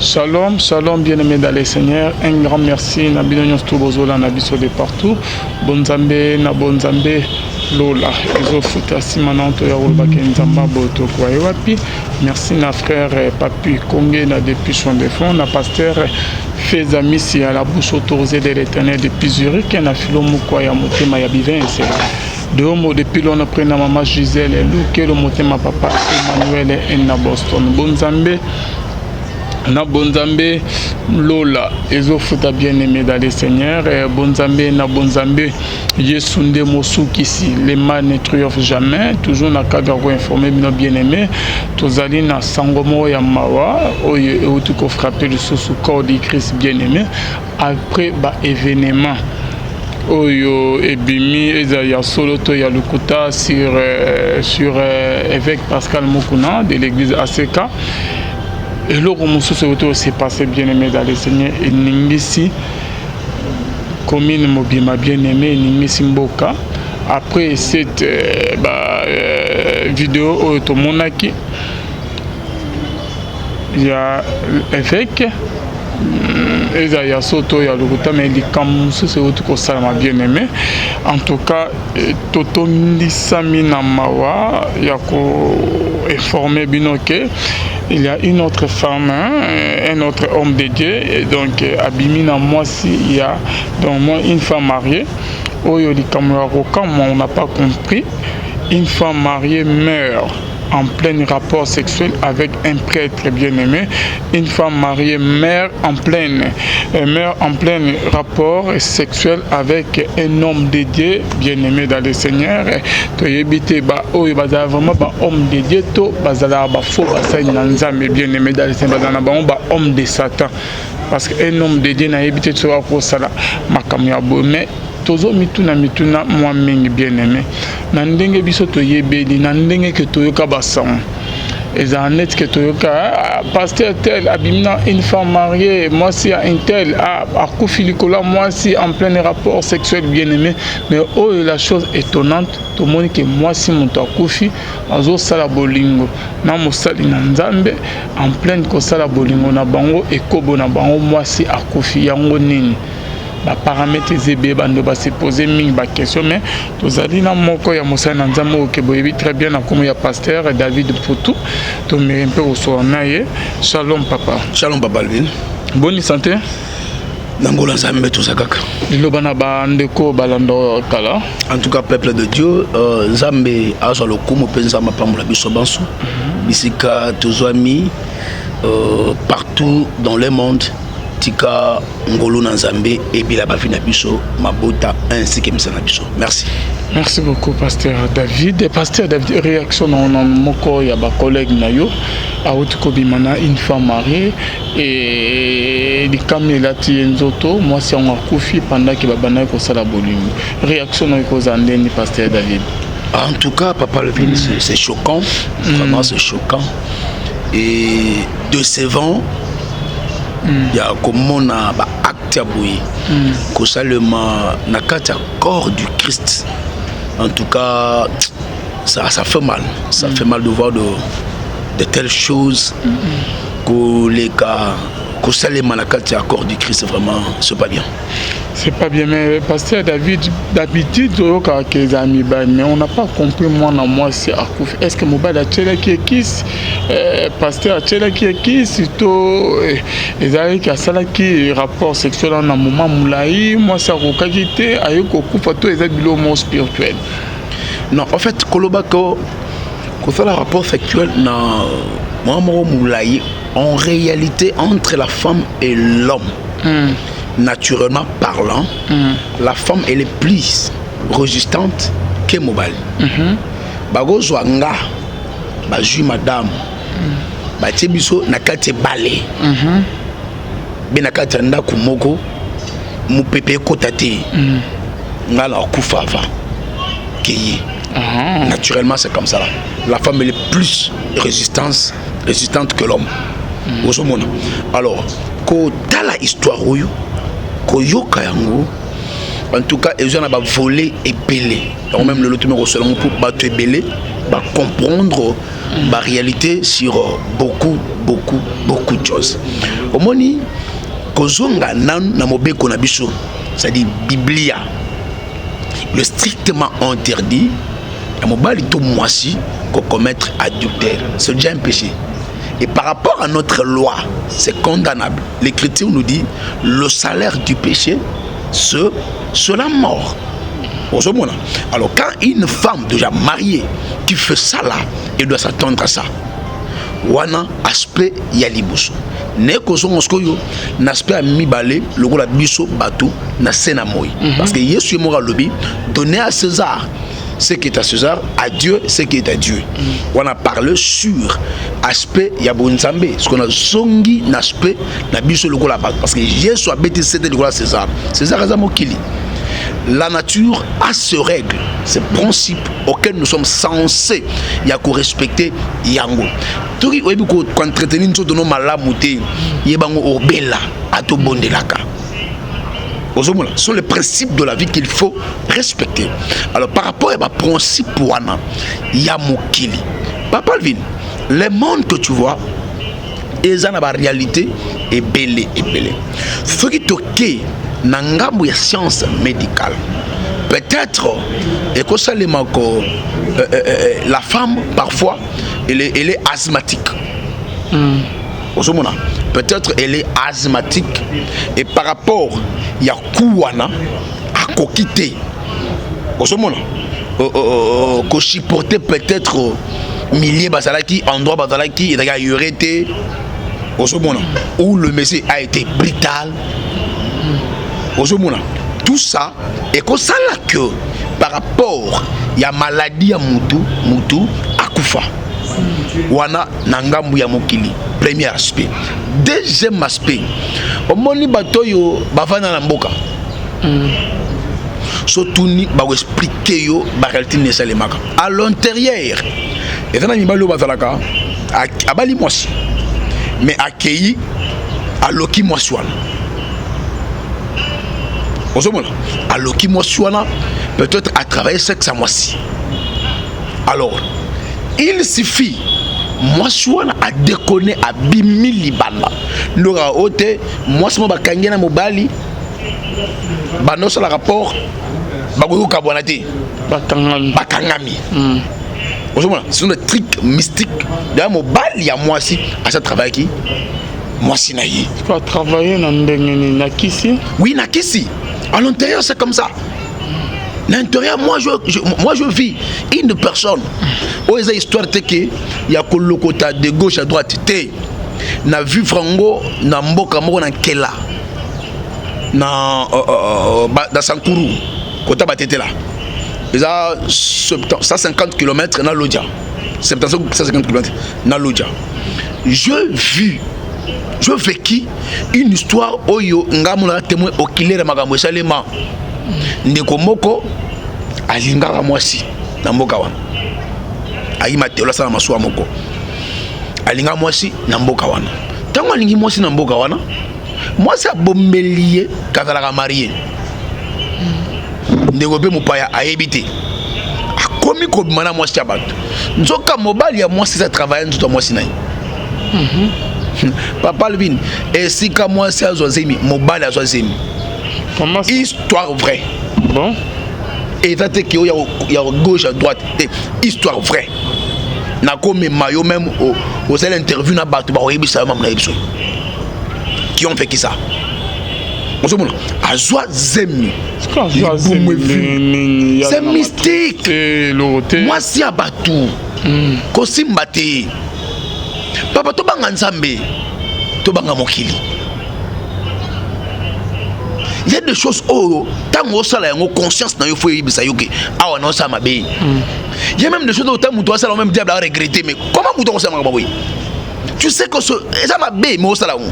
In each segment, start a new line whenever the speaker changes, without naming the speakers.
Shalom, shalom, bien-aimés dans les Seigneurs. Un grand merci. Nabinonyo Stubozola, Nabiso de partout. Bonzambe, Nabonzambe, Lola. Ezo futa simananto ya ulbake nzamba boto kwa ewapi. Merci na frère Papi Kongé na depuis son défend. Na pasteur Fezamisi à la bouche autorisée de l'éternel depuis Zurich. Na filomu kwa ya motema ya bivense. De homo depuis l'on a pris na maman Gisèle. Luke le motema papa Emmanuel et na Boston. Bonzambe. Na bonzambe Lola ezo futa bien-aimé dans les seigneurs bonzambe na bonzambe Yesunde Mosukisi les mal ne triomphent jamais toujours na kagaro informé bien-aimé tozali na sangomo ya mawa oyo tuko frapper le sous corps de Christ bien-aimé après ba événement oyo ebimi eza ya solo to ya lukuta sur évêque Pascal Mokuna de l'église ACK. Et le Romousseau s'est passé bien-aimé dans les Seigneurs et Ningisi, commune Mobima bien-aimé, Ningisi Mboka. Après cette vidéo au Tomonaki, il y a l'évêque, il y a Soto, il y a le Ruta, mais les Kamoussou, c'est autre que ça m'a bien aimé. En tout cas, Toto Ndisami Namawa, il y a informé Binoke. Il y a une autre femme, un autre homme de Dieu, et donc Abimina, moi aussi, il y a donc moi une femme mariée. On n'a pas compris. Une femme mariée meurt en plein rapport sexuel avec un prêtre bien-aimé. Une femme mariée meurt en plein rapport sexuel avec un homme de Dieu bien-aimé dans le Seigneur. To yebite ba oyo bazala vraiment ba homme de Dieu to bazala ba faux basali nzambe bien-aimé dans le Seigneur bazala ba homme de Satan parce que un homme de Dieu na yebite to ko sala makamya bo mais tozo mituna moi mingi bien-aimé na ndenge biso to yebeli na ndenge ke toyoka basam et net que toyoka pasteur tel abimina une femme mariée moi si un tel à Koufilikola moi si en plein rapport sexuel bien-aimé mais oh la chose étonnante tout le monde que moi si mon Koufi azo sala bolingo na mosali na nzambe en pleine ko sala bolingo na bango et kobo na bango moi si Koufi yango nini ba paramètres zébé bando ba se poser ming ba question mais tozali na moko ya mosana nzambo ke boyebi très bien na komo ya pasteur David Poutou to me un peu au sonaye. Shalom papa.
Shalom papa Lvin.
Bonne santé.
Nangola nzambe to zakaka.
Lobana ba ndeko balando kala.
En tout cas peuple de Dieu nzambe azo le komo penza mapambola biso bansu. Bisika tozwami partout dans le monde. Tika ngolo na nzambe et bila bafina biso mabota ainsi que misana biso. Merci.
Merci beaucoup pasteur David. Pasteur David, réaction dans moko ya ba collègue na yo a outko bimana une femme mariée et di kamela ti nzoto moi si on a koufi pendant que babana ko sala bolingo. Réaction na ko zandeni pasteur David.
En tout cas papa Levin c'est choquant, vraiment c'est choquant et décevant. Il y a comme on a acte à bouillir que seulement na kati corps du Christ. En tout cas ça fait mal, ça fait mal de voir de telles choses que les cas que seulement na kati corps du Christ vraiment c'est pas bien.
C'est pas bien, mais pasteur David, d'habitude, mais on n'a pas compris moi c'est à Koufi. Est-ce que Mobile a tchela qui est qui pasteur a tchela qui est qui surtout les qui a ça qui rapport sexuel en un moment moulaï moi c'est à Kokagité ayoko Koufa tout les habilements spirituels.
Non, en fait, Kolobako, quand ça le rapport sexuel na moi moulaï en réalité entre la femme et l'homme. Naturellement parlant, la femme elle est plus résistante que mobile. Bago zwanga, baju madame, batebiso nakate balé. Benakate nda kumoko, mu pepe kotate. Ngala kufava. Keye. Naturellement c'est comme ça là. La femme elle est plus résistante que l'homme. Alors, quand dans la histoire Koyoka yango en tout cas ils ont volé et belé donc même le loto me reçoit pour battre belé va comprendre la réalité sur beaucoup de choses. Au moni kozonga nan na mobeko na biso, c'est-à-dire Biblia, le strictement interdit à mobali tout moisi qu'on commettre adultère, c'est déjà un péché. Et par rapport à notre loi, c'est condamnable. L'Écriture nous dit le salaire du péché, c'est la mort. Alors quand une femme déjà mariée qui fait ça là, elle doit s'attendre à ça. Wana aspect yalibuso. Ne kozongo skoyo n'aspect a mibale le gola biso bateau na sena moi. Parce que Yesu est mort à lobby, donner à César ce qui est à César, à Dieu ce qui est à Dieu. On a parlé sur aspect yabonzambe, ce qu'on a zongi n'aspect na biso le gola parce que Jésus a bêté c'était le gola César. César a mokili. La nature a ses règles, ces principes auxquels nous sommes censés respecter yango. Tout qui est entretenir nous nos malamouté, yebango obela ato bondelaka. Ce sont les principes de la vie qu'il faut respecter. Alors par rapport à principe wana yamokili. Papa Alvin, le monde que tu vois, ils ont la réalité est belle et belle. Ce qui toqué nangambo ya science médicale. Peut-être la femme parfois elle est asthmatique. Peut-être elle est asthmatique et par rapport ya kuwana à kokité. Ko supporter peut-être milliers basalaki endroit basalaki et y aurait été où le monsieur a été brutal. Tout ça et que ça là que par rapport il y a maladie à mutu akufa wana nangambu ya mokili. Premier aspect. Deuxième aspect, omoni batoyo bavana na mboka sotuni ba expliquer yo ba réalité ne salemaka à l'intérieur et dans mibalo bazalaka abali mwasi mais accueilli à loki mwasi wana. Alors qui moi peut-être à travailler sexe à moi si. Alors il suffit moi à déconner à bimi libanda. N'aura ôté moi si moi bakangena mobali bano sur le rapport bagoyo kabonati bakangami. Ce sont des trucs mystiques. D'ailleurs mobali à moi si à ce travail qui moi si naïe.
Tu vas travailler dans nakisi.
Oui nakisi. À l'intérieur, c'est comme ça. L'intérieur, moi je vis une personne. Où est histoire que il y a le côté de gauche à droite. Na vu frango na mboka moko na kela. Na Sankuru, côté batete là. Il y a 150 km na Lodja. 150 km na Lodja. Je vécu une histoire oyo ngamona témoin okilere makambo esalema ndeko moko alingaka mwasi na mboka wana ayima telo sala masuwa moko alinga mwasi na mboka wana tango alingi mwasi na mboka wana mwasi abomeliye kazalaka marié ndeko pe mopaya ayebite akomi kobima na mwasi ya bato nzoka mobali ya mwasi sa travailler nzoto ya mwasi na ye. Papa Alvin, et si comme moi c'est Azozemi, mobile Azozemi. Histoire vraie.
Bon.
Et ça c'est qu'il y a gauche à droite. Histoire vraie. Na comme maillot même au seul interview na batu ba oyebi ça même na ebiso. Qui ont fait qui ça? On se montre. Azozemi. C'est mystique. Moi si à batu. Kosimbate. Papa to banga nzambe to banga mokili. Il y a des choses oh tant au sala yango conscience na yo faut yibisa yoke awa na ça mabe. Il y a même des choses où tant muto sala même diable a regretté mais comment muto ko sama baboy. Tu sais que ça mabe mais au sala on.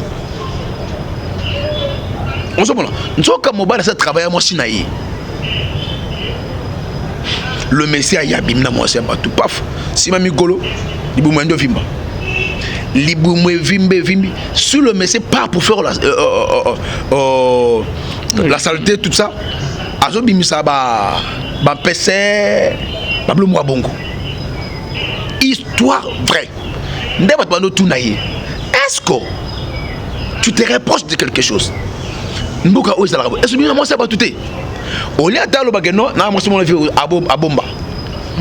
On se montre. Nzoka mobile ça travailler moi sinayi. Le messie a yabim na moi c'est pas tout paf. Si mami golo, libumendo vimba. Vimbi. Sur le messie pas pour faire la saleté tout ça. Azo bimisa ba PC ba blou moi bongo. histoire vraie. Est-ce que tu te reproches de quelque chose? Est-ce que moi ça va tout est? Au lieu d'aller au bagano, na moi c'est mon vie à bomba.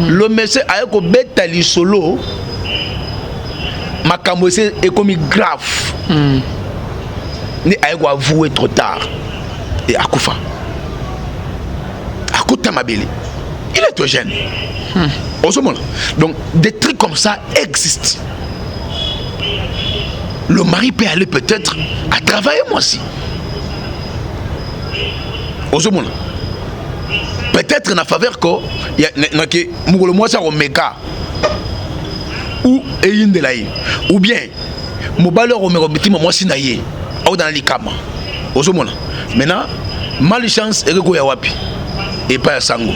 Le monsieur a eu que bête li solo. Ma camosé est comme grave. Ni a eu que avouer trop tard. Et akufa. Akuta mabeli. Il est trop jeune. Au ce moment. Donc des trucs comme ça existent. Le mari peut aller peut-être à travailler moi aussi. Au ce moment. Peut-être dans la faveur que le mois ça omega ou eyindelaï ou bien mobaleur omega bitima moi sinaye ou dans l'ikama. Au ce moment. Maintenant malchance et que ya wapi et pas sango.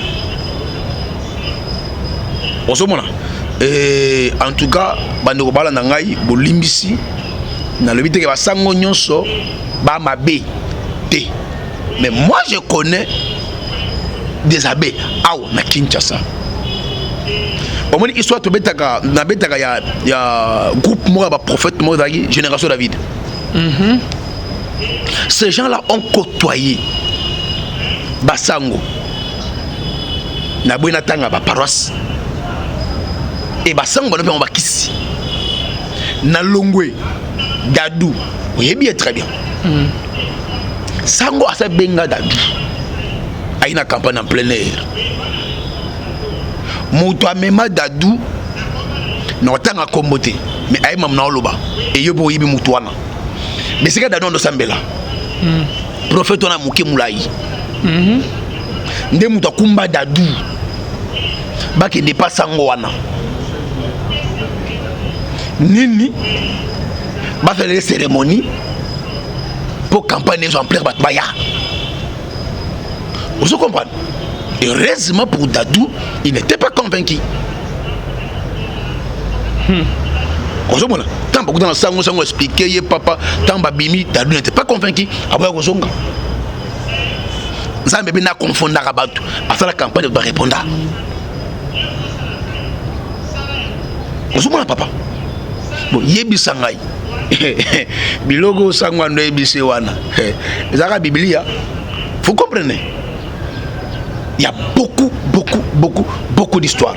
Au ce moment. Et en tout cas bando bala na ngai bolimbisi na le bité que ba sango nyonso ba mabe té. Mais moi je connais des abbés na Kinshasa. Au moins histoire to betaka na betaka ya groupe moi ba prophète moi génération David. Ces gens-là ont côtoyé Basango na boina tanga ba paroisse et Basango na ba kisi na Longwe Dadou. Oui bien très bien. Sango asa benga Dadou. A une campagne en plein air. Moutoua mema Dadou n'otanga kombote mais aïe mamna oloba et yobo yibi moutouana. Mais c'est que Dadou ndo sambela. Prophète on a mouké moulaï. Nde moutoua kumba Dadou. Baki n'est pas sango wana. Nini ba faire les cérémonies pour campagne exemplaire batbaya. Vous comprenez? Heureusement pour Dadou, il n'était pas convaincu. Vous comprenez? Tant beaucoup dans le sang, on expliqué, papa, tant babimi, Dadou n'était pas convaincu. Après, vous comprenez? Ça me n'a confondu à Rabatou. Après la campagne, de répondre. Vous comprenez, papa? Bon, yebi sangai. Bilogo sangwando yebi sewana. Zara Biblia. Vous comprenez? Il y a beaucoup d'histoires.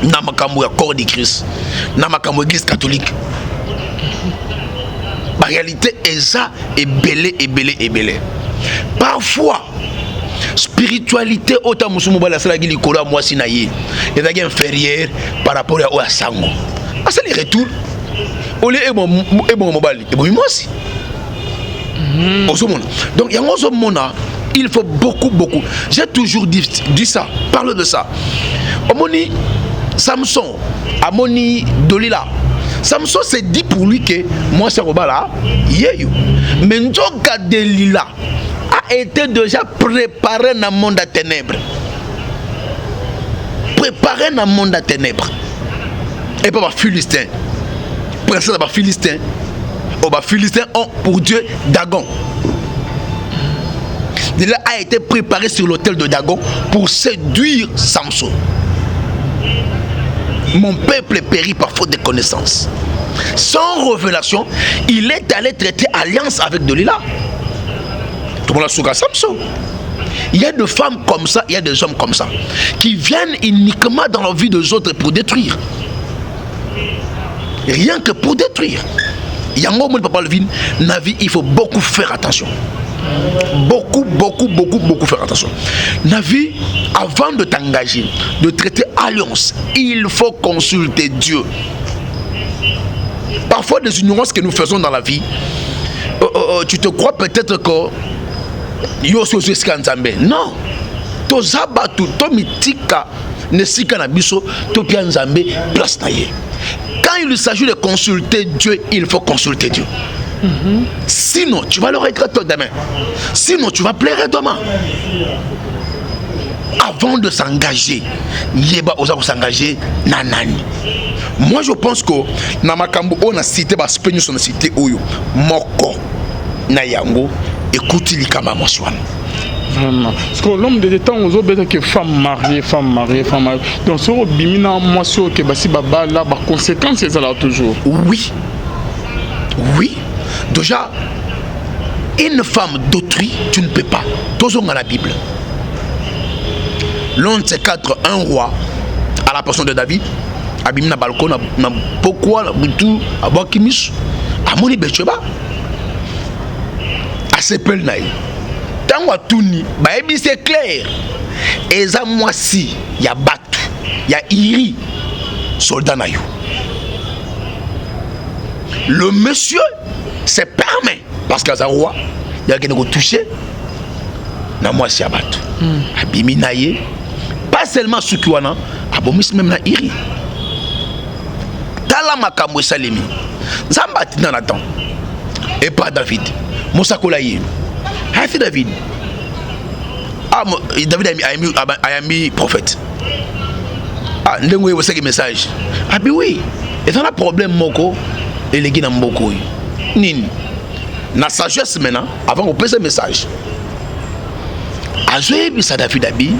Namakamou, corps de Christ. Namakamou, église catholique. La réalité est ça, est belé. Parfois, spiritualité, autant Moussoumouba, la salle qui cola, moi, sinaïe, est inférieure par rapport à Sango. Ah, c'est les retours. Olé et bon mobile, et bon, moi aussi. Donc, il y a un monde. Il faut beaucoup. J'ai toujours dit ça, parle de ça. Amoni Samson, Amoni Dolila. Samson s'est dit pour lui que moi c'est Robala, mais Njoka Delila a été déjà préparé dans le monde à ténèbres. Préparé dans le monde à ténèbres. Et pas les Philistins. Princesse les Philistins. Les Philistins ont pour Dieu Dagon. Il a été préparé sur l'autel de Dagon pour séduire Samson. Mon peuple périt par faute de connaissance. Sans révélation, il est allé traiter alliance avec Delila. Tout le monde a souga Samson. Il y a des femmes comme ça, il y a des hommes comme ça, qui viennent uniquement dans la vie des autres pour détruire. Rien que pour détruire. Il y a un moment où papa Levine, dans la vie, il faut beaucoup faire attention. Beaucoup faire attention. La vie, avant de t'engager, de traiter alliance, il faut consulter Dieu. Parfois, des ignorances que nous faisons dans la vie, tu te crois peut-être que non. Quand il s'agit de consulter Dieu, il faut consulter Dieu. Sinon, tu vas le regretter demain. Sinon, tu vas pleurer demain. Avant de s'engager, il y a s'engager nanani. Moi, je pense que na makambo on a cité ba spenu son cité oyo moko na yango écoute likama moswana.
Vraiment. Parce que l'homme de temps, on a que femme mariée. Donc, si on a moi sûr que si baba là, les conséquences, c'est là toujours.
Oui. Déjà, une femme d'autrui, tu ne peux pas. Toujours dans la Bible. L'un de ces quatre, un roi, à la personne de David, abîme na balcon, na pourquoi, na boutou, à bois kimis, à moni becheba, à sepel naï. Tant que tout ni, c'est clair. Et ça, moi, si, il y a Batu, il y a Iri, soldat naïo. Le monsieur se permet, parce qu'il y a un roi, il y a quelqu'un qui touché, na moi, si, Batu. Abimi naïe. Pas seulement ceux qui ont abomis même na iri. Tala makambo salemi. Zamba tina Nathan. Et pas David. Moussa Kolaye. Hafi David. Ah, David a mis prophète. Ah, ndengwe vous savez message. Ah bi oui. Et dans un problème moko et les gars mboko. Nini. Na sagesse maintenant avant qu'on passe message. Azoé bisa David abi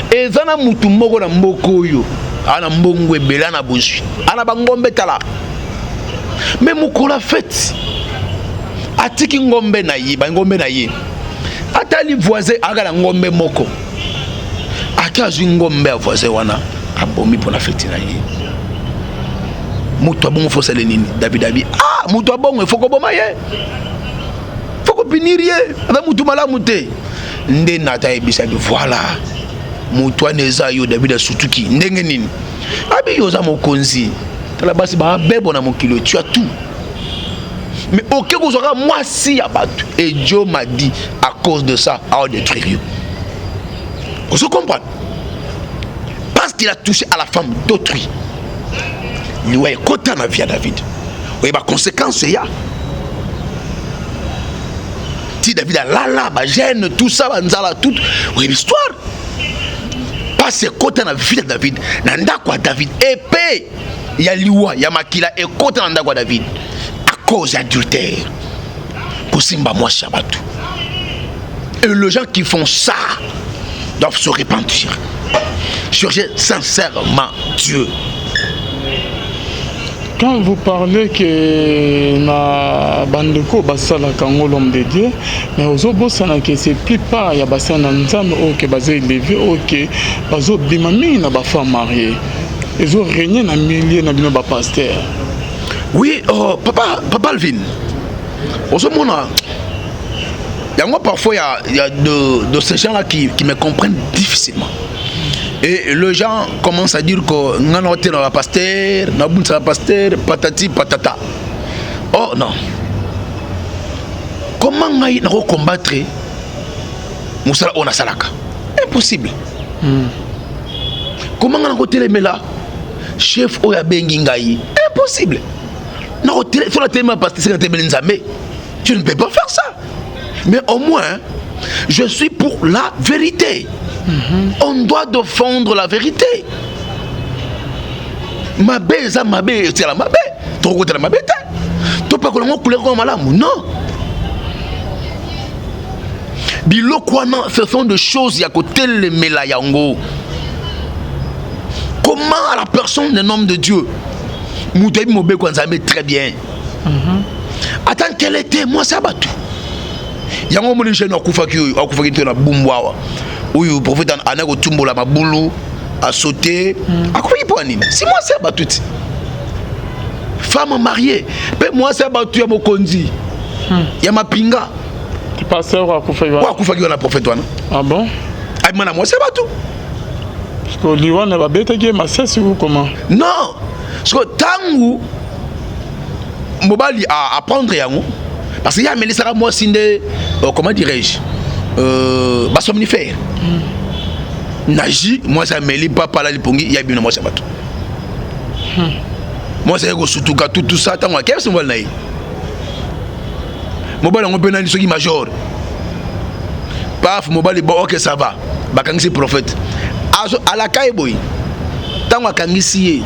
ezana mutu moko na mboko yo ana mbongwe bela na bozwi ana bangombe tala mais mukola fête atiki ngombe na ye bangombe na ye atali voisin agala ngombe moko akazu ngombe a voisin wana abomi pour la fête na ye mutu abongo fosele nini David abi ah mutu abongo foko boma ye foko binirie aba mutu malamu te nde nata ebisa bi voilà mutu aneza yo David asutuki ndenge nini abi yo za mokonzi tala basi ba bebo na mokilo tu as tout mais aucun ko sera moi si ya batu et Dieu m'a dit à cause de ça à détruire yo on se comprend parce qu'il a touché à la femme d'autrui lui ouais kota na vie à David oui ba conséquence ya David a là, gêne, tout ça, tout. Oui, l'histoire. Pas ce côté dans la vie de David. Nanda quoi David. Épée. Il y a liwa, il y a makila. Et côté nanda quoi David. À cause d'adultère. Pour simba moi Shabbat. Et les gens qui font ça doivent se repentir. Chercher sincèrement Dieu.
Quand vous parlez que na bandeko basala kango l'homme de Dieu, mais aux obosana que c'est plus pas ya basana nzambe OK basé élevé OK bazo bimami na ba femme mariée. Ils ont régné na milieu na bino ba pasteur.
Oui, papa Alvin. Aux mona yango parfois il y a de ces gens là qui me comprennent difficilement. Et les gens commencent à dire que nous avons un pasteur, nous avons un pasteur, patati patata. Oh non. Comment nous allons combattre Moussala Onasalaka? Impossible. Comment nous allons télémer là? Chef Oya Bengingaï? Impossible. Nous allons télémer pasteur, tu ne peux pas faire ça. Mais au moins, je suis pour la vérité. On doit défendre la vérité. Mabé, c'est la mabé. Trop côté la mabé. Tu pas qu'on couleur comme malam. Non. Bilo quoi non, ce sont des choses à côté le melayango. Comment la personne d'un homme de Dieu, Moutaï Mobé Kwanzame très bien. Attends qu'elle était, moi ça battu. Yango moni jeune akufaki na bumbwa. Oui, le prophète a tumbo la maboulou, a sauté. A quoi il peut en si moi c'est battu. Femme mariée, mais moi c'est battu à Mokondi. Il y a ma pinga.
Tu passes à Akufaki.
Akufaki on a prophète.
Ah bon?
Ah moi c'est battu.
Parce que l'Iwan n'a pas bête qui est ma sœur, ou comment?
Non, parce que tant que Mobali a apprendre yango, parce qu'il y a Mélissa moi sinde, comment dirais-je? Somnifère. Naji, moi ça me lit pas par là les pongi, il y a bien moi ça bateau. Moi c'est go surtout tout ça tant qu'est-ce qu'on va naï. Mobile on peut naître ce qui major. Paf mobile bon OK ça va. Bakangisi prophète. À la caille boy. Tant wakangisi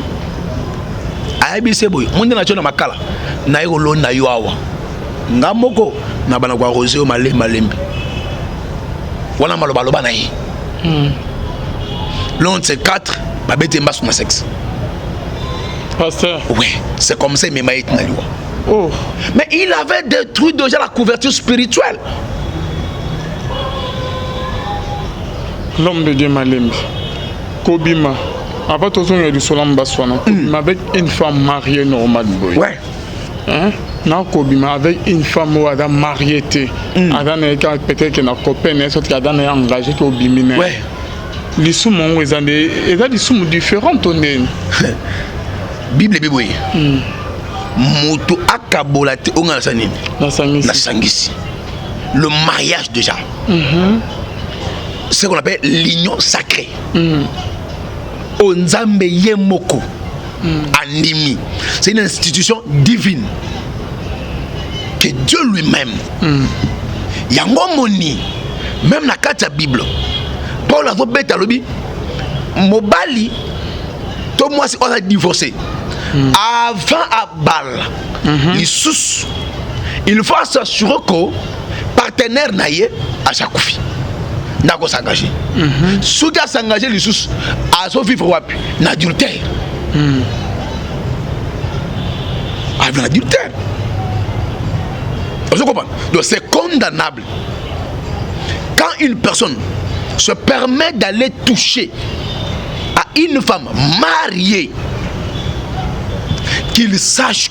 ayebise boy. Monde na chona makala. Na yo lo na yo awa. Ngamoko na bana kwa rosé malembe. wana maloba loba na ye l'un de ces quatre babete mbasu na sexe
pasteur.
ouais c'est comme ça mais maït na liwa.
Oh,
Mais il avait détruit déjà la couverture spirituelle.
l'homme de Dieu Malembe. Kobima. Avant tout ça, il y a du solam baswana. Kobima avec une femme mariée normale. Boy.
Ouais.
Hein? Non, Kobima avec une femme où elle a marié. Adam est peut-être qu'elle a copain, elle est Adam est engagé au bimine.
Ouais.
Les soumons, ils ont des soumons différents.
Bible et Bible. Moto akabolate onga na sanini. Na sangisi. Le mariage déjà. C'est ce qu'on appelle l'union sacrée. Onzambe yemoko. Animi. C'est une institution divine. Que Dieu lui-même. Yango moni. Même na kati ya Bible. Paul a beta lobi. Mobali. Tout moi c'est on a divorcé. Avant à balle. Les sous. Il faut s'assurer que partenaire naïe à chaque fois. N'a pas s'engager. Ceux qui s'engagé les sous à son vivre wapi l'adultère. Avec l'adultère. Vous comprenez? Donc c'est condamnable. Quand une personne se permet d'aller toucher à une femme mariée, qu'il sache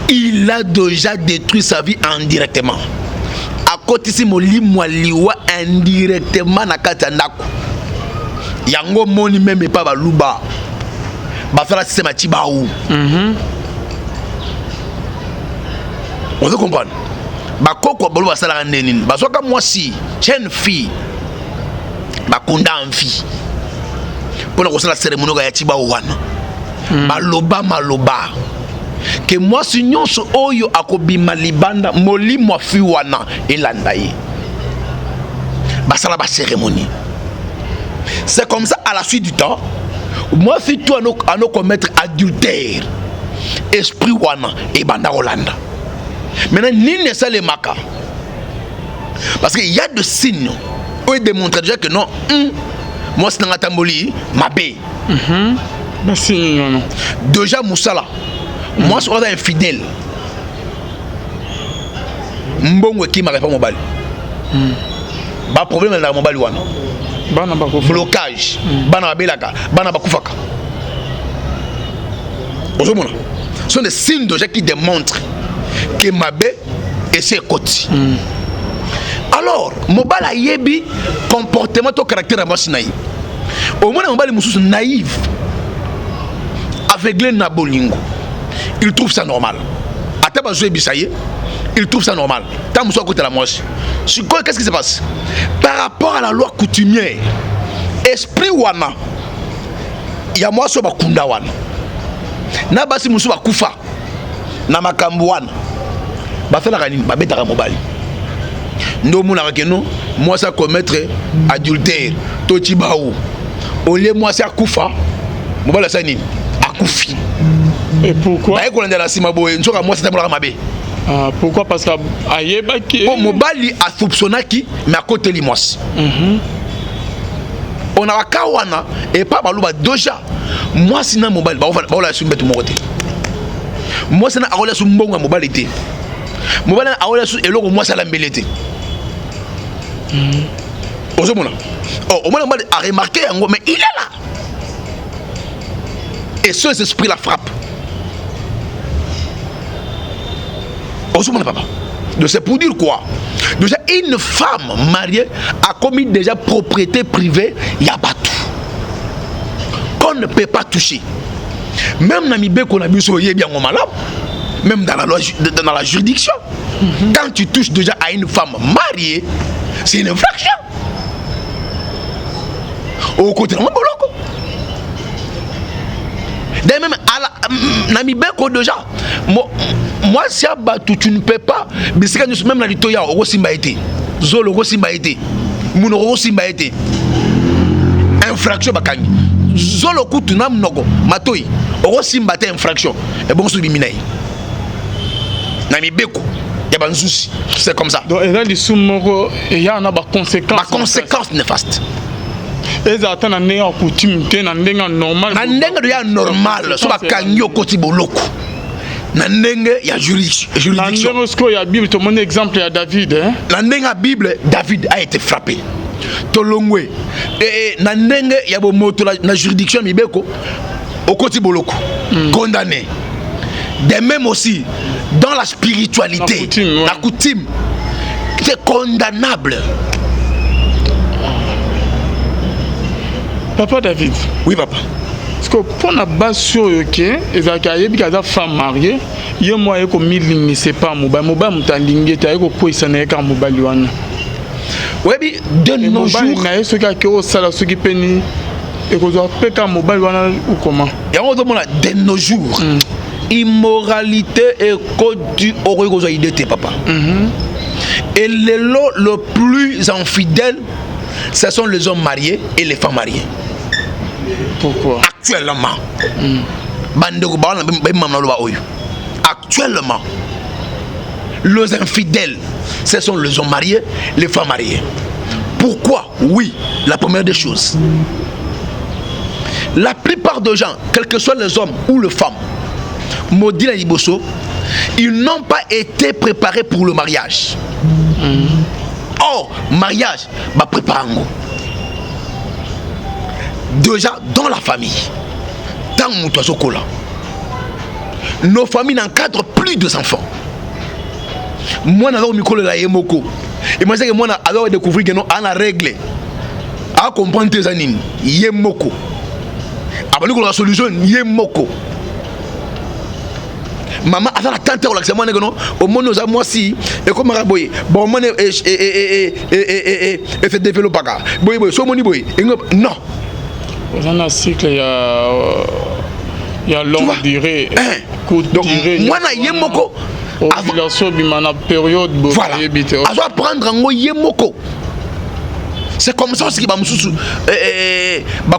qu'il a déjà détruit sa vie indirectement. À côté si molimo liwa indirectement na kati ndako. Yango moni même pas baluba. Ba fera système tibaou. On veut comprendre. Ba koko baluba sala ndenini. Ba soka moi si jeune fille. Ba kunda en fille. Pour la la cérémonie ya tibaou wana. Maloba maloba. Que moi si nyonso oyo akobima libanda molimo fi wana elanda ye. Basala ba cérémonie. C'est comme ça à la suite du temps. Moi si tu à nous commettre adultère. Esprit wana et banda Hollanda. Maintenant ni ne ça les maka. Parce qu'il y a des signes où il démontre déjà que non, moi c'est dans tamboli mabé. Déjà Moussala. Moi je suis infidèle. Mbongo qui m'a répondu mobile. Ba problème dans mobile wana.
Bana ba
blocage. Bana belaka, bana ba kufaka. Aujourd'hui, ce sont des signes de gens qui démontrent que Mabé et ses côtés. Alors, mobile a yebi comportement au caractère à moi naïf. Au moins mobile mususu naïf. Aveuglé na bolingo. Il trouve ça normal. Ataba jouer bisaye, il trouve ça normal. Tant mususu à côté de la moche. Qu'est-ce qui se passe? Par rapport à la loi coutumière, esprit wana, il y a moi sur bakunda wana. Na basi mususu bakufa. Na makambo wana. Ba fait la kanini, ba betaka mobali. Ndo muna rakeno, moi ça commettre adultère, totibaou. Au lieu moi ça kufa, mobali ça ni akufi.
Et pourquoi?
Ba ekolanda la sima boye, nsoka moi ça tabula mabe.
Pourquoi? Parce que ayeba ki
mobali a soupçonnaki mais à côté li moi. On a kawana et pas baluba déjà. Moi sinon mobali ba la sumbe tout moté. Moi c'est na akola sumbonga mobali té. Mobali akola su eloko moi ça la mbelete. Ozomona. Oh, au moins mobali a remarqué mais il est là. Et ce esprit la frappe. Ozomona papa. Donc c'est pour dire quoi? Déjà une femme mariée a commis déjà propriété privée yabatu. Qu'on ne peut pas toucher. Même dans Mibé qu'on a vu sur bien malade, même dans la juridiction, quand tu touches déjà à une femme mariée, c'est une infraction. Au côté de mon boloko. D'ailleurs même à la Namibé qu'on déjà, moi si abattu tu ne peux pas, mais c'est quand même dans l'itoya au simba été, zolo au simba été, muno au simba été, infraction bakani. Zolo kutu na mnogo matoi oro simba te infraction e bon so biminai na mibeko y a pas de souci. C'est comme ça.
Donc il y a des sous-moro et il y a des conséquences.
Ma conséquence néfaste.
Et ça a une coutume, une normal.
Na ndenge de ya normal, so ba kanyo koti boloko. Na ndenge ya juridiction.
Na ndenge ce qu'il y a Bible, tout mon exemple il y a David hein.
Na ndenge ya Bible, David a été frappé. Tolongwe. Et na ndenge ya bo moto na juridiction mibeko au koti boloko. Condamné. De même aussi dans la spiritualité, la coutume, c'est condamnable.
Papa David.
Oui, papa.
Parce que pour la base sur lequel il y a des femmes mariées, il y a moyen que ne sait pas mobile mutalingé ta ko ko isana ka mobile wana.
Oui, de nos jours.
Na ce qui au sala ce qui peni et ko zo peka mobile wana ou comment.
Et on demande de nos jours. Immoralité et code du origo idée papa. Et le plus infidèle, ce sont les hommes mariés et les femmes mariées.
Pourquoi?
Actuellement. Actuellement, les infidèles, ce sont les hommes mariés, les femmes mariées. Pourquoi? Oui, la première des choses. La plupart des gens, quels que soient les hommes ou les femmes, maudits la Liboso, ils n'ont pas été préparés pour le mariage. Or, mariage, bah préparons. Déjà dans la famille, tant nos familles n'encadrent plus de enfants. Moi, je suis la Yemoko. Et moi, je découvrir que nous avons la règle. À comprendre tes animes, Yemoko. Après, nous avons la solution, Yemoko. Maman, avant la tante, on a dit au monde, nous avons moi si, et comme Raboye, bon, mon et fait développer. Boy, so moni boy. Non.
Dans un cycle, il y a longue durée.
Donc, moi, je suis Yemoko.
Ovulation, bimana période.
Voilà. À doit prendre un Yemoko. C'est comme ça aussi qu'il va me sous.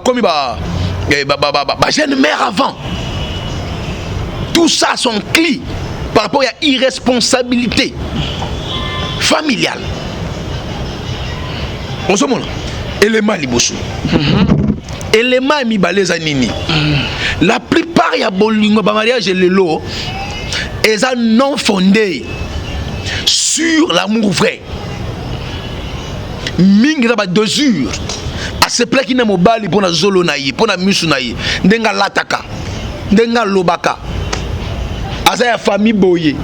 Comme jeune mère avant. Tout ça sont clés par rapport à irresponsabilité familiale. On se montre. Élément liboso. Élément mi baleza nini. La plupart ya bolingo ba mariage et lelo eza non fondé sur l'amour vrai. Mingi na ba dosure. A se plaît ki na mobali pona zolo na yi, pona misu na yi. Ndenga lataka. Ndenga lobaka. Aza ya famille boye.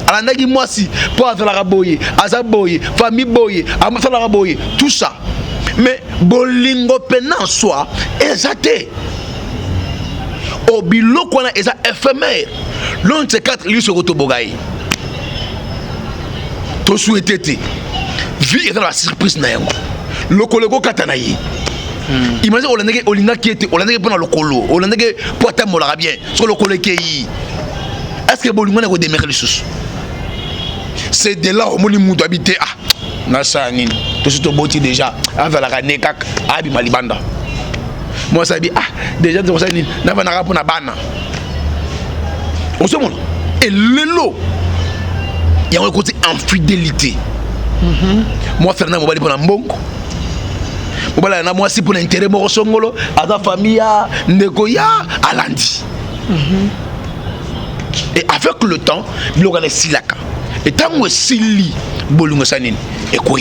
Alandaki mwasi pour azala boye, aza boye, famille boye, amasala boye, tout ça. Mais bolingo penan soi exacté. Obilo kwana eza éphémère. L'un de ces quatre lui se rotobogaï. To souhaité te. Vie est dans la surprise na yango. Lokolego katanayi. Imagine olandeke olinga qui était olandeke pendant lokolo, olandeke pour ta molara bien sur lokolo kei. Est-ce que bolingo na ko démarrer les choses? C'est de là au moni mundo habité ah. Nasa nini. Tout ce boti déjà avec la rane kak abi malibanda. Moi ça dit ah déjà de ça nini na va na rapo na bana. On se montre. Et lelo il y a un côté infidélité. Moi Fernand mobali pour na mbongo. Mobali na moi si pour l'intérêt mo songolo à ta famille ndeko ya alandi. Et avec le temps, il y a silaka. Et tant que sili bolungo sanine et quoi.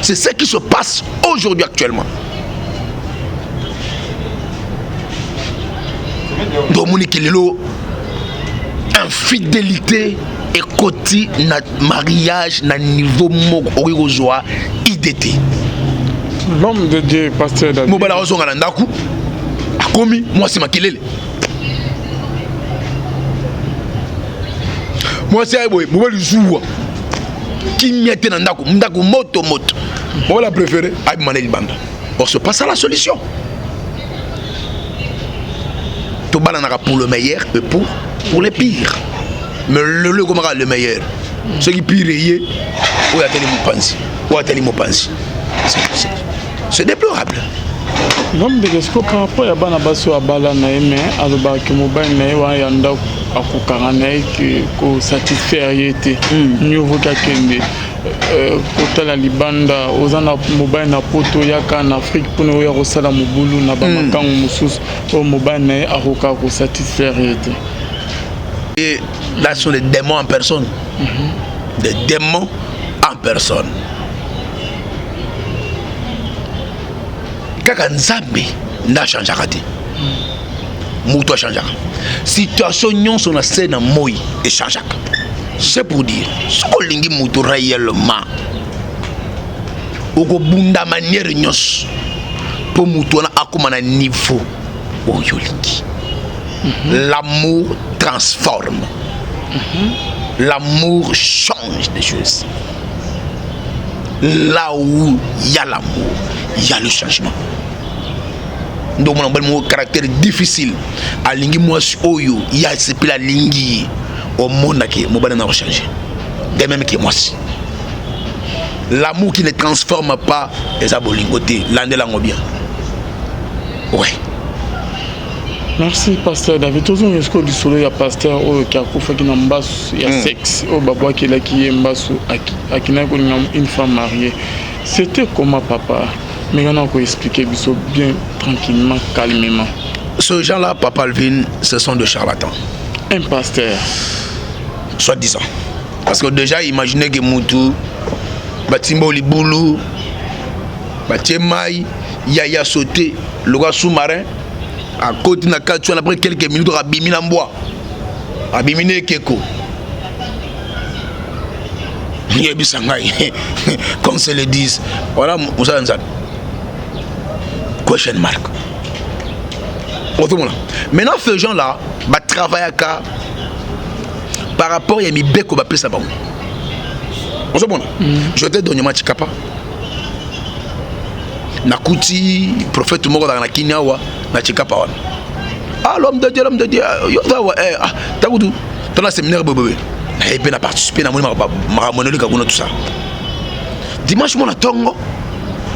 C'est ce qui se passe aujourd'hui actuellement. Dominique Lelo, infidélité et côté na mariage na niveau moko joie IDT.
L'homme de Dieu, pasteur David.
Mobala ozonga na ndaku akomi moi c'est makelele. Moi c'est boy, mobali zuwa. Qui miette na ndaku, ndaku moto. Moi la préférée, abi maneli banda. Or se passe à la solution. Tout balanara pour le meilleur et pour les pires. Mais le gomara le meilleur. Ce qui pire est ou a tellement pensé. C'est déplorable.
L'homme de l'esco par rapport à Banabaso à Balana, mais à l'Obaki Mobile, il y a un doc à Kokarane qui satisfait été. Nous vous qu'à kota la libanda ozana mobile na poto yaka en Afrique pour nous ya rosala mobulu na ba makango mususu au mobile na akoka ko satisfaire été.
Et là ce sont des démons en personne. Des démons en personne. Kaka nzambe na changeaka te. Muto changeaka. Situation nyonso na scène na moi et changeaka. C'est pour dire, ce qu'on lingi muto réellement, au bunda manière nyos, pour muto na akuma na niveau au yolingi. L'amour transforme. L'amour change des choses. Là où il y a l'amour, il y a le changement. Donc mon caractère difficile, à lingi moi oyo, il y a ce pila lingi. Au monde qui mon bonheur n'a changé. De même que moi aussi. L'amour qui ne transforme pas les abolingotés, l'andelango bien. Ouais.
Merci pasteur David. Toujours est-ce que du soleil a pasteur qui a fait qu'il y a sexe au baba qui est qui est mbasu à qui n'a une femme mariée. C'était comment papa? Mais on a expliqué bien tranquillement, calmement.
Ce gens-là, papa Alvin, ce sont des charlatans.
Un pasteur.
Soit-disant. Parce que déjà, imaginez que Moutou, Batimbo Liboulou, Batimai, Yaya sauté, le gars sous-marin, à côté de la carte, après quelques minutes, Abimine en bois. Abimine Keko. Comme se le disent. Voilà, Moussa Nzad. Question marque. Maintenant, ces gens-là, bah travailler à par rapport à mes becs au bapé ça. On se bon. Je te donne un match capa. Nakuti, prophète mort dans la Kinyawa, na chikapa. Ah, l'homme de Dieu, yo ah, t'as vu tout. Dans le séminaire bébé. Et puis na participer na monologue à tout ça. Dimanche mon atongo.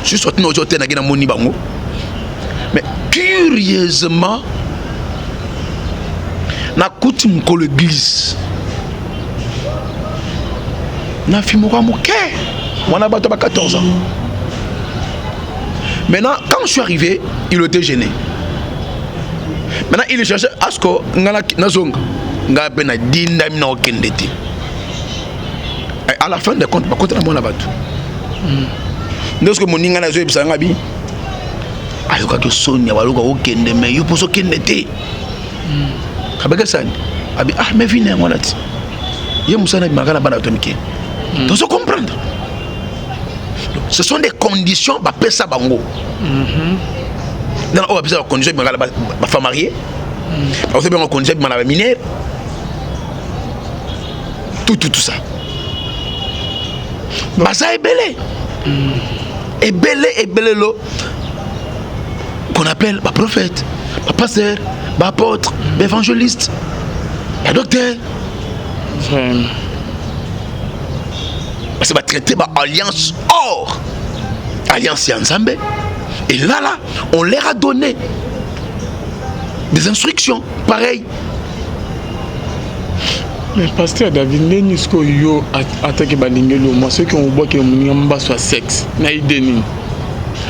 Je suis sorti au hôtel na gina moni bango. Mais curieusement, nakuti mko l'église. Na fimora moké. Moi, on a 14 ans. Maintenant, quand je suis arrivé, il était gêné. Maintenant, il cherchait à ce que à la fin de compte, par contre, on a battu. Nous, ce que mon ingana zoé bisangabi, alors que Sonia va le kende, mais il faut se kende te. Kabaka san, abi ah mais viens moi là. Il y a musana magana bana atomike. Donc se comprendre. Ce sont des conditions bah pesa bango. Dans on a condition magana ba femme mariée. Parce que bien on condition magana mineur. Tout ça. Baza est belé. Et belé lo qu'on appelle bah prophète, bah pasteur, bah apôtre, bah évangéliste, bah docteur.
Vraiment.
Parce que va traiter bah alliance or, alliance Yanzambe. Et là, on leur a donné des instructions pareilles.
Mais pasteur David, Nenisco yo attaqué balingelo, moi ceux qui ont voit que mon soit sexe, naïdeni.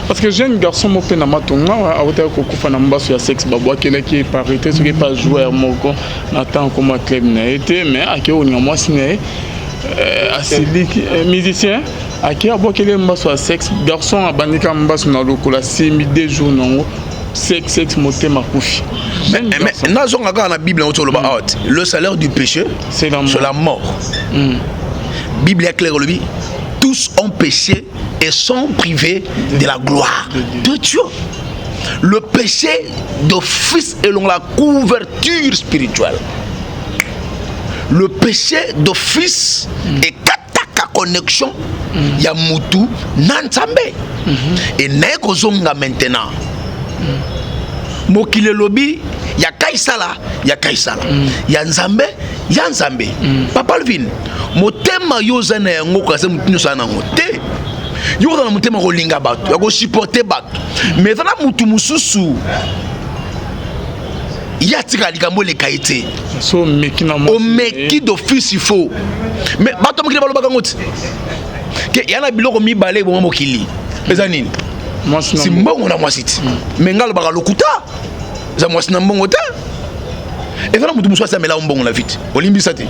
Parce que jeune garçon mon pena matonga a hauteur kokufa na mba sur sexe babo kele qui est parité ce qui pas joueur moko n'attend comme club n'a été mais à qui on y a moi signé musicien à qui a boit kele mba sur sexe garçon a bandika mba sur na lokola 6 jours non sexe moté ma couche.
Mais dans la Bible le salaire du péché c'est la mort. Bible est claire lui. Tous ont péché et sont privés de la gloire de Dieu. Le péché d'office est dans la couverture spirituelle. Le péché d'office est kataka connexion Yamutu Nansambe. Et Nekozonga maintenant. Mokile lobi ya kaisala ya nzambe Papa Alvin motema yozana yango kaze mutino sana ngote yozana motema ko linga bato ya ko supporter bato mais ça na mutu mususu il y a tika likambo le kaité
so meki na mo
o meki d'office il faut mais bato mokili baloba ngoti ke yana biloko mibale bo mokili eza nini si mbongo na mwasi ti mais ngalo baka lokuta za mwasi na mbongo te et voilà mutu mususu amela mbongo na vite olimbisa te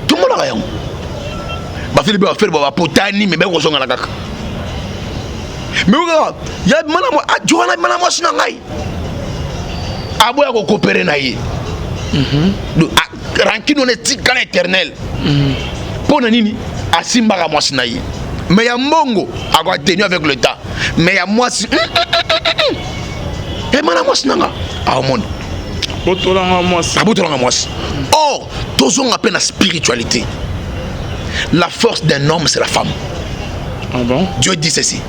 tout le monde a yango ba fili ba faire ba potani mais ba ko songa na kaka mais oka ya mana mo adjoana mana mwasi na ngai aboya ko coopérer na ye rancune on est tika l'éternel pona nini asimba ka mwasi na ye mais ya mbongo a tenu avec le temps mais ya mwasi et mana mwasi nanga a monde
botolanga mwasi
abotolanga mwasi or tozonga à peine la spiritualité la force d'un homme c'est la femme.
Ah bon?
Dieu dit ceci,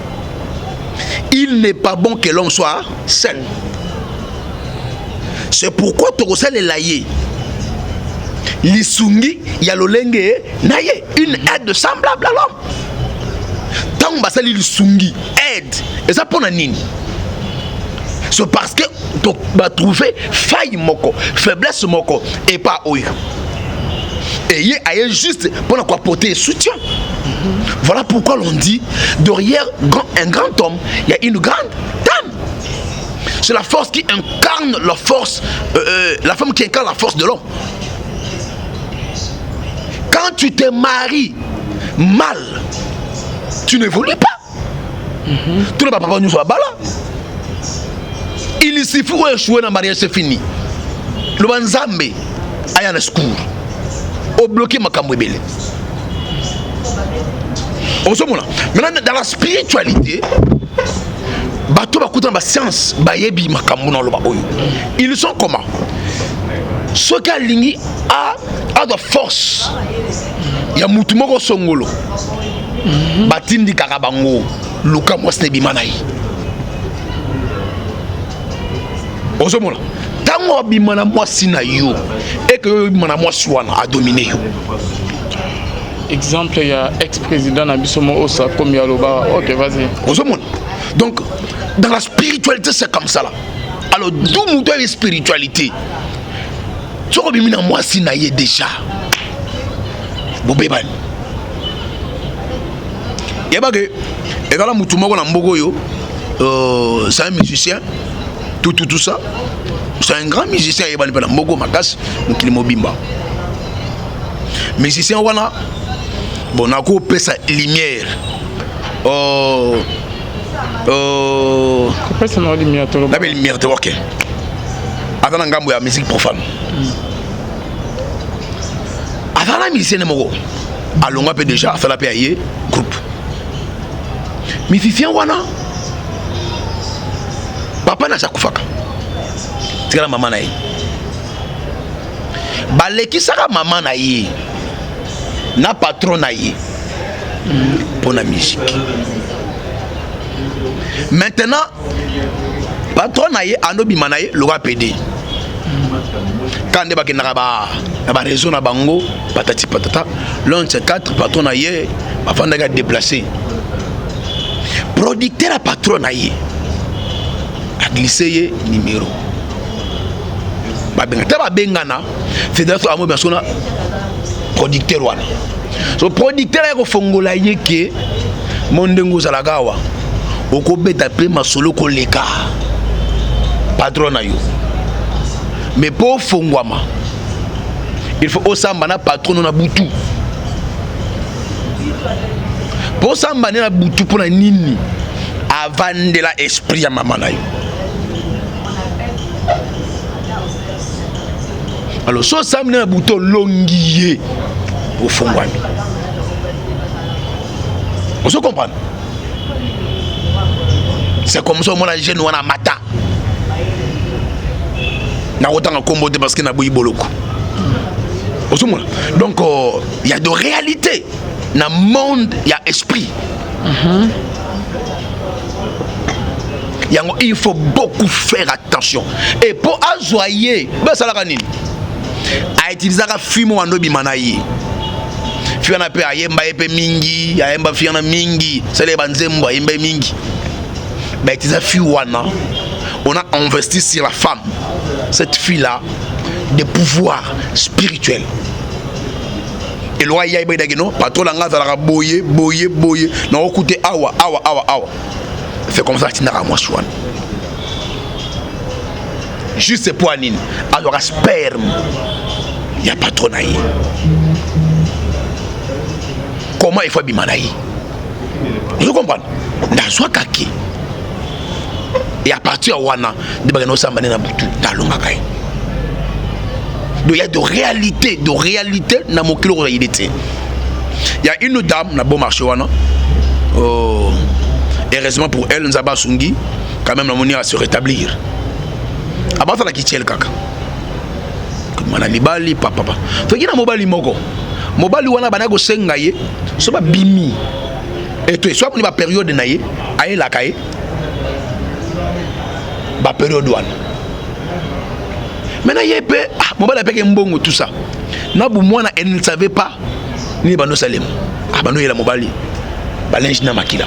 il n'est pas bon que l'homme soit seul. C'est pourquoi Torosel est laillé. Lisungi, yalolenge, naye, une aide semblable à l'homme. Tant que ça lisungi, aide. Et ça pour nini? C'est parce que tu vas trouver faille moko, faiblesse moko, et pas oyo. Et il y a juste pour quoi porter soutien. Voilà pourquoi l'on dit derrière un grand homme, il y a une grande dame. C'est la force qui incarne la force, la femme qui incarne la force de l'homme. Quand tu te maries mal, tu n'évolues pas. Tout le papa nous soit bala. Il suffit où échouer dans le mariage, c'est fini. Le banzambe a un secours. Au bloqué ma camouébélé. Maintenant, dans la spiritualité, bateau va coûter la science, bayebi makambo dans le baoyo. Ils sont comment? Ce qu'a lingi a de force. Il y a mutumoko songolo. Batindi karabango, luka mosne bimanaï. Osomona. Tango bimana mwasi na yo et que bimana mwasi wana a dominé yo.
Exemple, il y a ex-président Nabisomo Osa comme Yaloba. Ok, vas-y.
Osomona. Donc, dans la spiritualité, c'est comme ça là. Alors, d'où nous devons la spiritualité. Tu as bimana mwasi na ye déjà. Bobeban. Yabage. Et là, mutumoko na mbogo yo. C'est un musicien. Tout ça. C'est un grand musicien. Il va Mogo Makas, Mukili Mobimba. Musicien wana. Bon, on a coupé sa lumière.
Coupé sa lumière.
La belle lumière, ok. Avant la gamme, il y a musique profane. Avant la musicien, allons on a déjà fait la paye groupe. Musicien wana. Papa na sakufaka. C'est la maman na ye. Baleki saka maman na ye. Na patron na ye. Pour la musique. Maintenant, patron na ye anobi manaye le roi PD. Quand on est na raison na bango patati patata, l'un de ces quatre patron na ye afin de déplacer. Producteur à patron na ye. A glissé numéro. Babengata bengana fédération amo basona producteur wana. So producteur ya ko fongola yeke mondengo zalagawa. Okobeta pe masolo ko leka. Patron na yo. Mais pour fongwama, il faut osamba na patron na butu. Pour osamba na butu pour na nini avant de la esprit ya maman na yo. Alors, so samedi na bouton longuier au fond wami. On se comprend. C'est comme ça mon jeune wana mata. Na autant combo parce que na boyi boloko. On se comprend. Donc il y a de réalité. Dans le monde, il y a esprit. Il faut beaucoup faire attention. Et pour azoyer, ben ça la nini. A utiliser la fumo en obi manayi. Fiona pe ayemba epe mingi, ayemba fiona mingi, c'est les banzembo ayemba mingi. on a investi sur la femme. Cette fille-là, des pouvoirs spirituels. Et le roi Yaïba Dageno, patron l'anga boye. Non, écoutez, awa. Fait comme ça, tu n'as pas moi chouan. Juste pour Anine, alors sperme, il n'y a pas trop naïe. Comment il faut bimanaï? Vous comprenez? Dans soit kaki. Et à partir de Wana, de bagano sambane na butu, talongakai. Donc il y a de réalité dans mon kilo réalité. Il y a une dame na bon marché Wana. Oh, heureusement pour elle, Nzaba Sungi, quand même la monnaie à se rétablir. Abata la kitiel kaka. Mana mibali papa. Fait qu'il y a mobali moko. Mobali Wana banago sengaye, so ba bimi. Et toi, soit pour la période naïe, aïe la caille. Ba période one. Maintenant il peut mon bala peke mbongo tout ça. Na bu mwana elle ne savait pas ni bano salem. Ah bano yela mobali. Balinge na makila.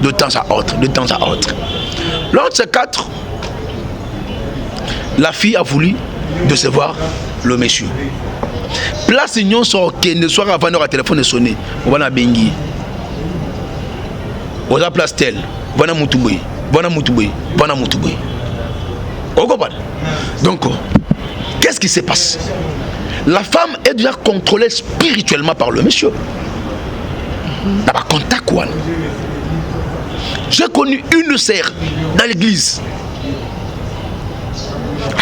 De temps à autre. Lors de ces 4, la fille a voulu décevoir le monsieur. Place union sur ne soit avant leur téléphone de sonner. On va na bengi. On a place tel. Voilà Moutouboué. On comprend? Donc, qu'est-ce qui se passe? La femme est déjà contrôlée spirituellement par le monsieur. D'abord, contact quoi? J'ai connu une sœur dans l'église.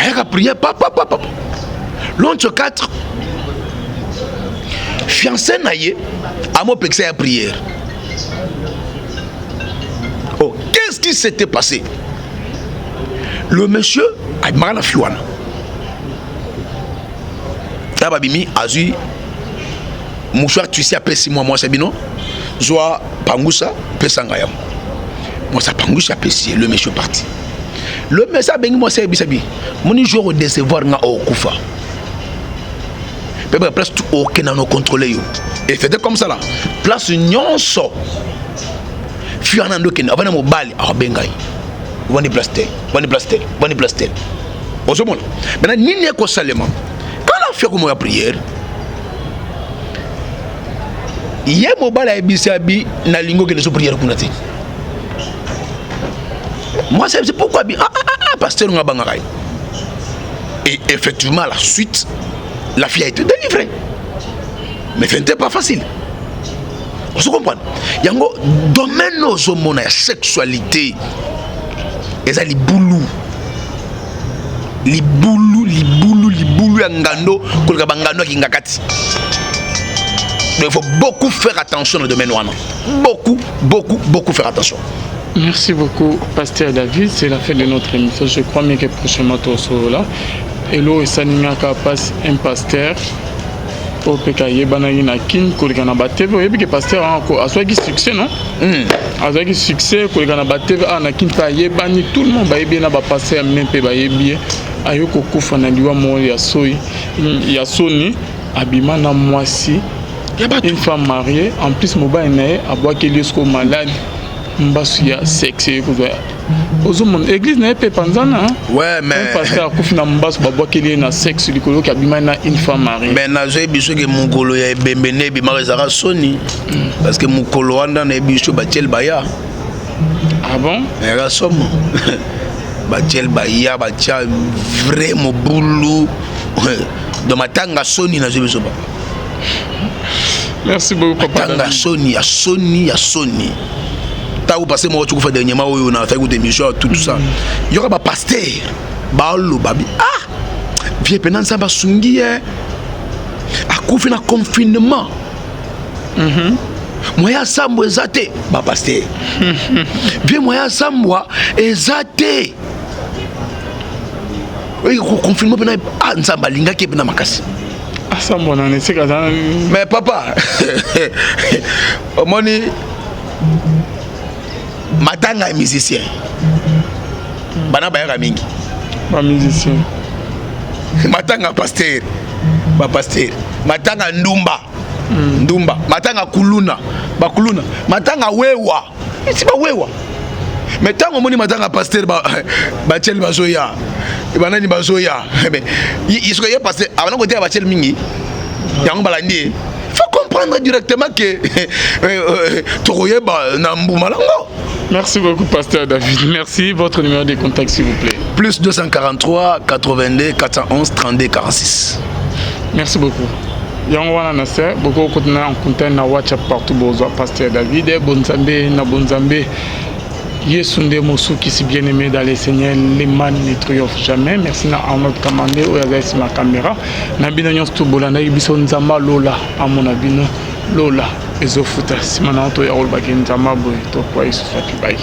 Elle a prié, papa. L'autre 4, fiancé naïe, à mon pexé à prière. Oh, qu'est-ce qui s'était passé? Le monsieur a marre la fiouane. Tababimi a eu mouchoir tu sais après 6 mois, moi c'est bino. Joa Pangoussa, Pesangayam. Moi ça Pangoussa apprécié, le monsieur parti. Le monsieur a bengi moi c'est bisabi. Mon jour au décevoir nga au Koufa. Peut-être presque tout aucun n'a contrôlé yo. Et fait comme ça là. Place nyonso. Fiouana ndokene avana mobali a bengai. Vani plastel. Au moment. Maintenant ni ne ko salema. Quand on fait comme la prière, il y a mobile à bisabi na lingo que les prières kunate. Moi c'est pourquoi pasteur nga bangarai. Et effectivement la suite la fille a été délivrée. Mais c'était pas facile. Vous comprenez? Il y a un domaine de la sexualité. Et ça, les boulous, ngando, il faut beaucoup faire attention dans le domaine. Beaucoup faire attention.
Merci beaucoup, Pasteur David. C'est la fin de notre émission. Je crois bien que prochainement, tu seras là. Et là, ça n'a pas passé un pasteur. Au PKY, banana kin, kolekana bateve, oyebi que pasteur a soit qui succès non? A soit qui succès, kolekana bateve, na kin pa yebani tout le monde ba yebi na ba pasteur même pe ba yebi ayoko kufa na liwa mo ya soyi ya soni abima na mwasi une femme mariée en plus moba nae aboa ke lisko malade mbasu ya sexe ko l'église n'est pas panzana.
Ouais, mais.
Pasteur Koufina Mbass Babouakeli na sexe likolo qui abima na une femme mariée.
Mais na j'ai biso que mongolo ya bembene bi marizara soni parce que mongolo anda na biso batiel baya.
Ah bon?
Era somo. Batiel baya batia vraiment boulou. De matanga soni na j'ai biso papa.
Merci beaucoup papa.
Matanga soni, ya soni. Vous passez moi tu fais dernièrement on a fait des émissions tout ça il y aura pas pasteur baalo babi vieux pendant ça ba sungi a kufi na confinement moya sambo ezate ba pasteur vieux moya sambo ezate oui confinement pendant nzamba linga ke pendant makasi
sambo na ne seka
mais papa moni matanga est musicien. Bana bayaka mingi.
Ba musicien.
Matanga pasteur. Ba pasteur. Matanga ndumba. Ndumba. Matanga kuluna. Ba kuluna. Matanga wewa. C'est pas wewa. mais tant que moni matanga pasteur bachel bazoya banani bazoya mais il se passer avant côté bachel mingi yango balandi faut comprendre directement que tokoyeba na mbumalango.
Merci beaucoup, Pasteur David. Merci. Votre numéro de contact, s'il vous plaît.
Plus 243 82 411 32 46.
Merci beaucoup. Yangwana Nasser, beaucoup de en contact na WhatsApp partout besoin Pasteur David, Bonzambe, na Bonzambe. Yesunde Moussou qui si bien aimé dans les Seigneurs, les man ne triomphent jamais. Merci na Arnold Kamande ou avec ma caméra. Nabino Nyons Tubolana, Ibiso Nzamba Lola, à mon abino Lola, Ezofuta, Simananto Yarol Bagen Zama Boy, Tokwa Isufa Kibai.